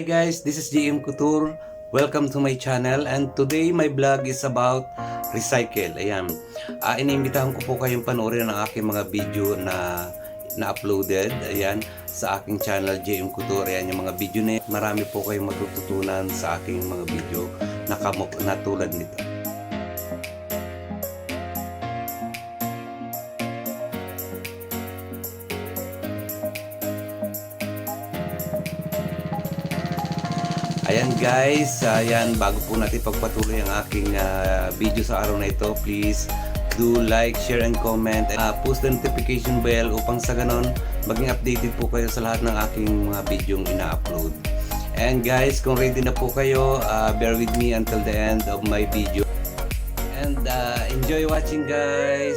Hi guys, this is JM Couture. Welcome to my channel and today my vlog is about recycle. Ayan. Inimbitahan ko po kayong panoorin ang aking mga video na uploaded. Ayan, sa aking channel JM Couture. Ayan yung mga video na yan. Marami po kayong matututunan sa aking mga video na tulad nito. Ayan guys, ayan, bago po natin pagpatuloy ang aking video sa araw na ito, please do like, share and comment, and post the notification bell upang sa ganon maging updated po kayo sa lahat ng aking mga videong ina-upload. And guys, kung ready na po kayo, bear with me until the end of my video. And enjoy watching guys!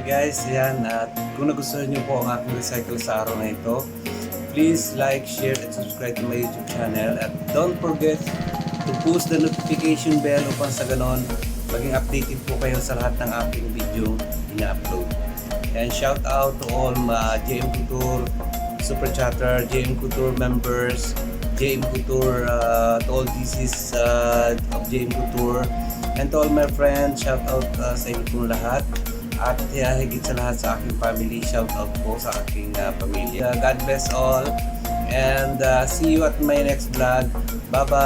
guys, yan. At kung nagustuhan niyo po ang aking recycle sa araw na ito, please like, share, and subscribe to my YouTube channel. At don't forget to push the notification bell upang sa ganon maging updated po kayo sa lahat ng aking video ina-upload. And shout out to all JM Couture Super Chatter, JM Couture members, JM Couture, to all DCs of JM Couture, and to all my friends, shout out sa inyo pong lahat. At higit sa lahat sa aking family, shout out po sa aking pamilya. God bless all, and see you at my next vlog. Bye bye.